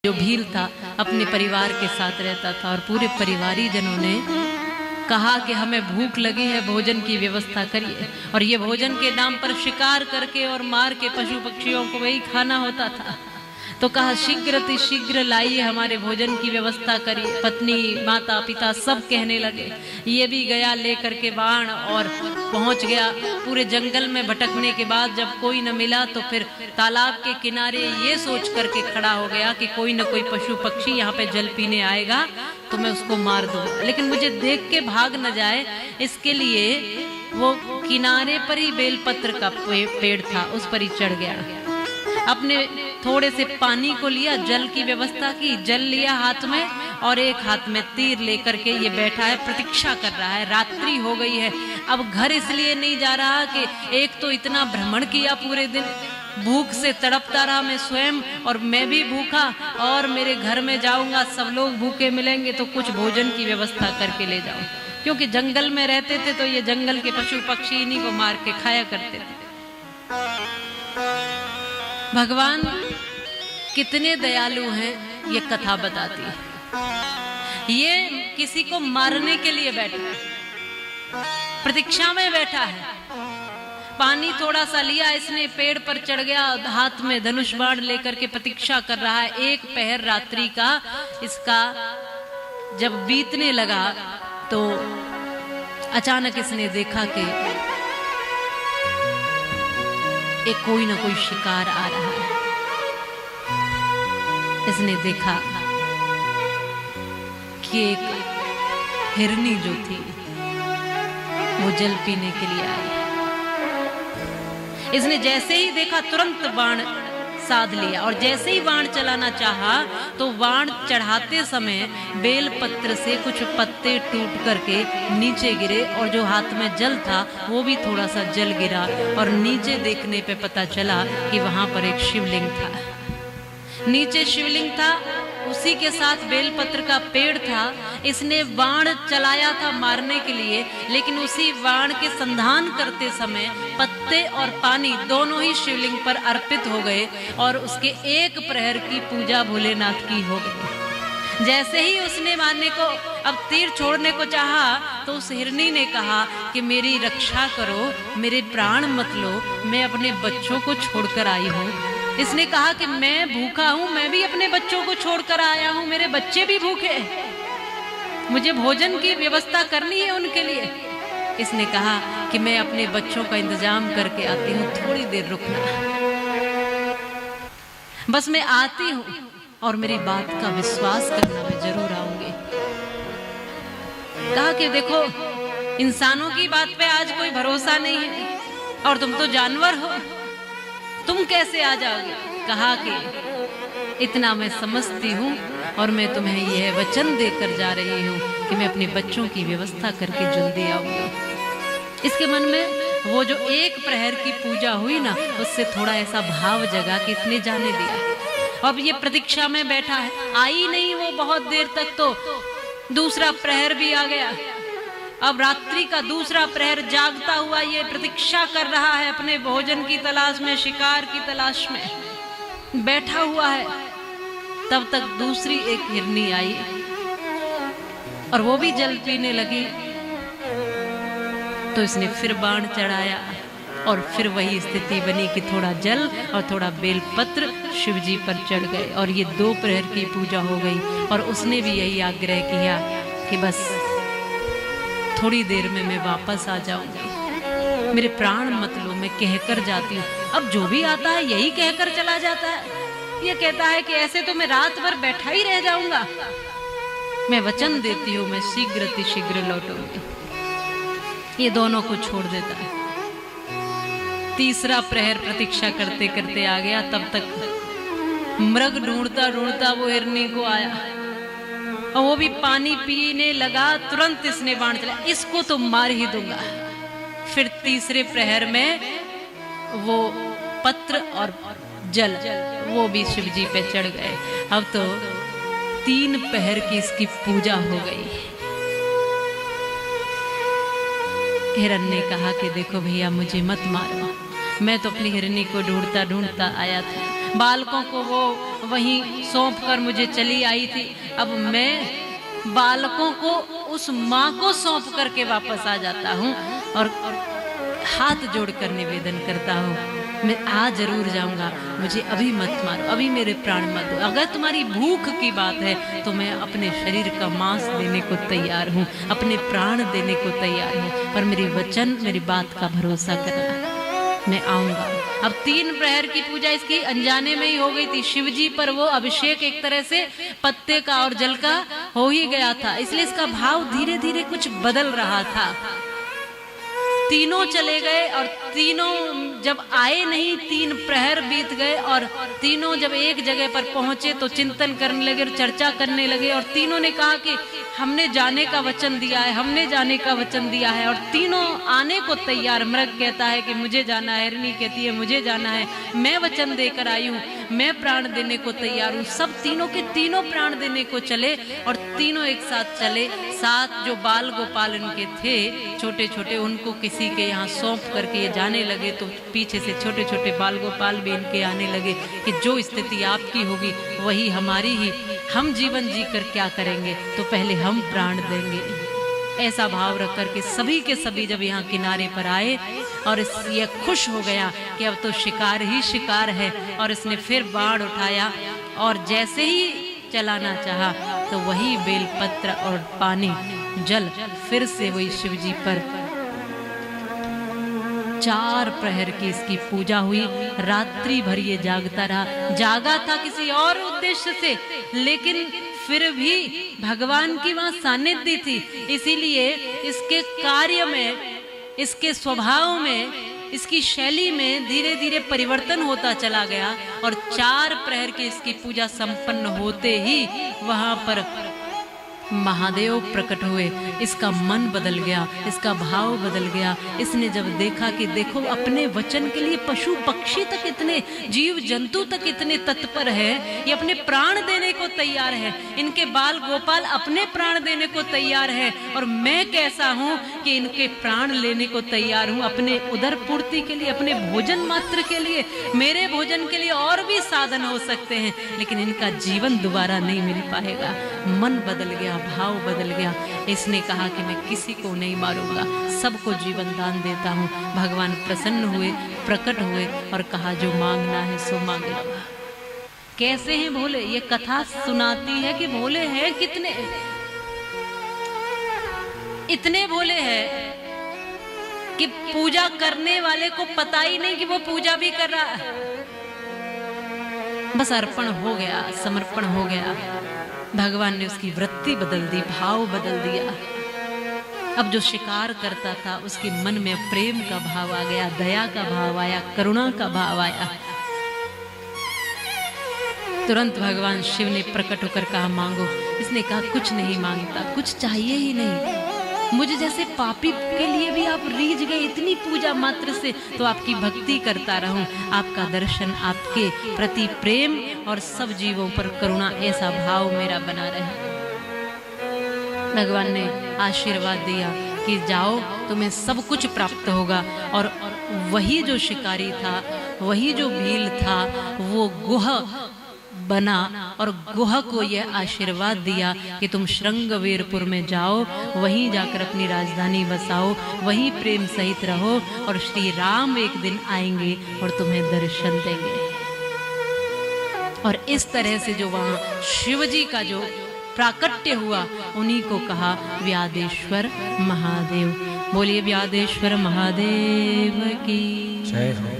जो भील था अपने परिवार के साथ रहता था और पूरे परिवारी जनों ने कहा कि हमें भूख लगी है, भोजन की व्यवस्था करिए। और ये भोजन के नाम पर शिकार करके और मार के पशु पक्षियों को वही खाना होता था। तो कहा शीघ्र लाइए, हमारे भोजन की व्यवस्था करिए। पत्नी माता पिता सब कहने लगे। ये भी गया लेकर के बाण और पहुंच गया। पूरे जंगल में भटकने के बाद जब कोई न मिला तो फिर तालाब के किनारे ये सोच करके खड़ा हो गया कि कोई न कोई पशु पक्षी यहाँ पे जल पीने आएगा तो मैं उसको मार दूंगा, लेकिन मुझे देख के भाग न जाए, इसके लिए वो किनारे पर ही बेलपत्र का पेड़ था, उस पर ही चढ़ गया। अपने थोड़े से पानी को लिया, जल की व्यवस्था की, जल लिया हाथ में और एक हाथ में तीर लेकर के ये बैठा है, प्रतीक्षा कर रहा है। रात्रि हो गई है, अब घर इसलिए नहीं जा रहा कि एक तो इतना भ्रमण किया पूरे दिन, भूख से तड़पता रहा मैं स्वयं और मैं भी भूखा, और मेरे घर में जाऊंगा सब लोग भूखे मिलेंगे तो कुछ भोजन की व्यवस्था करके ले जाऊं, क्योंकि जंगल में रहते थे तो ये जंगल के पशु पक्षी इन्हीं को मार के खाया करते थे। भगवान कितने दयालु हैं ये कथा बताती है। ये किसी को मारने के लिए बैठा है, प्रतीक्षा में बैठा है। पानी थोड़ा सा लिया इसने, पेड़ पर चढ़ गया, हाथ में धनुष बाण लेकर के प्रतीक्षा कर रहा है। एक पहर रात्रि का इसका जब बीतने लगा तो अचानक इसने देखा कि एक कोई ना कोई शिकार आ रहा है। इसने देखा कि एक हिरनी जो थी वो जल पीने के लिए आई। इसने जैसे ही देखा तुरंत बाण साध लिया, और जैसे ही बाण चलाना चाहा तो बाण चढ़ाते समय बेलपत्र से कुछ पत्ते टूट करके नीचे गिरे, और जो हाथ में जल था वो भी थोड़ा सा जल गिरा, और नीचे देखने पे पता चला कि वहां पर एक शिवलिंग था। नीचे शिवलिंग था, उसी के साथ बेलपत्र का पेड़ था। इसने बाण चलाया था मारने के लिए, लेकिन उसी बाण के संधान करते समय पत्ते और पानी दोनों ही शिवलिंग पर अर्पित हो गए, और उसके एक प्रहर की पूजा भोलेनाथ की हो गई। जैसे ही उसने मारने को अब तीर छोड़ने को चाहा तो उस हिरनी ने कहा कि मेरी रक्षा करो, मेरे प्राण मत लो, मैं अपने बच्चों को छोड़कर आई हूँ। इसने कहा कि मैं भूखा हूं, मैं भी अपने बच्चों को छोड़कर आया हूं, मेरे बच्चे भी भूखे, मुझे भोजन की व्यवस्था करनी है उनके लिए। इसने कहा कि मैं अपने बच्चों का इंतजाम करके आती हूं, थोड़ी देर रुकना, बस मैं आती हूं और मेरी बात का विश्वास करना, मैं जरूर आऊंगी। कहा कि देखो, इंसानों की बात पे आज कोई भरोसा नहीं है, और तुम तो जानवर हो, तुम कैसे आ जाओगे। कहा कि इतना मैं समझती हूँ, और मैं तुम्हें यह वचन देकर जा रही हूँ कि मैं अपने बच्चों की व्यवस्था करके जल्दी आऊंगी। इसके मन में वो जो एक प्रहर की पूजा हुई ना, उससे थोड़ा ऐसा भाव जगा कि इसने जाने दिया। अब ये प्रतीक्षा में बैठा है, आई नहीं वो बहुत देर तक, तो दूसरा प्रहर भी आ गया। अब रात्रि का दूसरा प्रहर जागता हुआ ये प्रतीक्षा कर रहा है, अपने भोजन की तलाश में, शिकार की तलाश में बैठा हुआ है। तब तक दूसरी एक हिरनी आई और वो भी जल पीने लगी, तो इसने फिर बाण चढ़ाया, और फिर वही स्थिति बनी कि थोड़ा जल और थोड़ा बेलपत्र शिवजी पर चढ़ गए, और ये दो प्रहर की पूजा हो गई। और उसने भी यही आग्रह किया कि बस थोड़ी देर में मैं वापस आ जाऊंगी, मेरे प्राण मत लो, मैं कहकर जाती हूँ। अब जो भी आता है यही कहकर चला जाता है। ये कहता है कि ऐसे तो मैं रात भर बैठा ही रह जाऊंगा, मैं वचन देती हूँ मैं शीघ्र लौटूंगी। ये दोनों को छोड़ देता है। तीसरा प्रहर प्रतीक्षा करते करते आ गया। तब तक मृग ढूंढता ढूंढता वो हिरनी को आया, और वो भी पानी पीने लगा। तुरंत इसने बाण चलाया, इसको तो मार ही दूंगा। फिर तीसरे प्रहर में वो पत्र और जल वो भी शिवजी पे चढ़ गए। अब तो 3 पहर की इसकी पूजा हो गई। हिरण ने कहा कि देखो भैया, मुझे मत मारो, मैं तो अपनी हिरनी को ढूंढता ढूंढता आया था, बालकों को वो वहीं सौंप कर मुझे चली आई थी। अब मैं बालकों को उस माँ को सौंप करके वापस आ जाता हूँ और हाथ जोड़कर निवेदन करता हूँ, मैं आज जरूर जाऊंगा, मुझे अभी मत मारो, अभी मेरे प्राण मत दो। अगर तुम्हारी भूख की बात है तो मैं अपने शरीर का मांस देने को तैयार हूँ, अपने प्राण देने को तैयार हूँ, पर मेरी वचन, मेरी बात का भरोसा करना, मैं आऊंगा। अब 3 प्रहर की पूजा इसकी अनजाने में ही हो गई थी। शिव जी पर वो अभिषेक एक तरह से पत्ते का और जल का हो ही गया था, इसलिए इसका भाव धीरे धीरे कुछ बदल रहा था। तीनों चले गए और तीनों जब आए नहीं, 3 प्रहर बीत गए और तीनों जब एक जगह पर पहुंचे तो चिंतन करने लगे और चर्चा करने लगे और तीनों ने कहा कि हमने जाने का वचन दिया है, हमने जाने का वचन दिया है, और तीनों आने को तैयार। मृग कहता है कि मुझे जाना है, हिरनी कहती है मुझे जाना है, मैं वचन देकर आई हूँ, मैं प्राण देने को तैयार हूँ। सब तीनों के तीनों प्राण देने को चले और तीनों एक साथ चले। 7 जो बाल गोपाल इनके थे छोटे छोटे, उनको किसी के यहाँ सौंप करके ये जाने लगे तो पीछे से छोटे छोटे बाल गोपाल भी इनके आने लगे कि जो स्थिति आपकी होगी वही हमारी ही, हम जीवन जी कर क्या करेंगे, तो पहले हम प्राण देंगे। ऐसा भाव रख करके सभी के सभी जब यहाँ किनारे पर आए और ये खुश हो गया कि अब तो शिकार ही शिकार है, और इसने फिर बाण उठाया और जैसे ही चलाना चाहा तो वही बेलपत्र और पानी जल फिर से वही शिव जी पर 4 प्रहर की इसकी पूजा हुई। रात्रि भर ये जागता रहा, जागा था किसी और उद्देश्य से, लेकिन फिर भी भगवान की वहां सानिध्य थी, इसीलिए इसके कार्य में, इसके स्वभाव में, इसकी शैली में धीरे धीरे परिवर्तन होता चला गया। और 4 प्रहर की इसकी पूजा संपन्न होते ही वहां पर महादेव प्रकट हुए। इसका मन बदल गया, इसका भाव बदल गया। इसने जब देखा कि देखो अपने वचन के लिए पशु पक्षी तक इतने, जीव जंतु तक इतने तत्पर है, ये अपने प्राण देने को तैयार है, इनके बाल गोपाल अपने प्राण देने को तैयार है, और मैं कैसा हूँ कि इनके प्राण लेने को तैयार हूँ अपने उदर पूर्ति के लिए, अपने भोजन मात्र के लिए। मेरे भोजन के लिए और भी साधन हो सकते हैं, लेकिन इनका जीवन दोबारा नहीं मिल पाएगा। मन बदल गया, भाव बदल गया। इसने कहा कि मैं किसी को नहीं मारूंगा, सबको जीवन दान देता हूँ। भगवान प्रसन्न हुए, प्रकट हुए और कहा जो मांगना है सो मांग लो। कैसे हैं भोले, ये कथा सुनाती है कि भोले हैं कितने, इतने भोले हैं कि पूजा करने वाले को पता ही नहीं कि वो पूजा भी कर रहा है। बस अर्पण हो गया, समर्पण हो गया, भगवान ने उसकी वृत्ति बदल दी, भाव बदल दिया। अब जो शिकार करता था उसके मन में प्रेम का भाव आ गया, दया का भाव आया, करुणा का भाव आया। तुरंत भगवान शिव ने प्रकट होकर कहा मांगो। इसने कहा कुछ नहीं मांगता, कुछ चाहिए ही नहीं, मुझे जैसे पापी के लिए भी आप रीझ गए इतनी पूजा मात्र से, तो आपकी भक्ति करता रहूं, आपका दर्शन, आपके प्रति प्रेम और सब जीवों पर करुणा, ऐसा भाव मेरा बना रहे। भगवान ने आशीर्वाद दिया कि जाओ तुम्हें सब कुछ प्राप्त होगा। और वही जो शिकारी था, वही जो भील था, वो गुह बना और गुह को यह आशीर्वाद दिया कि तुम श्रृंगवीरपुर में जाओ, वहीं जाकर अपनी राजधानी बसाओ, वहीं प्रेम सहित रहो, और श्री राम एक दिन आएंगे और तुम्हें दर्शन देंगे। और इस तरह से जो वहां शिव जी का जो प्राकट्य हुआ, उन्हीं को कहा व्यादेश्वर महादेव। बोलिए व्यादेश्वर महादेव की जय हो।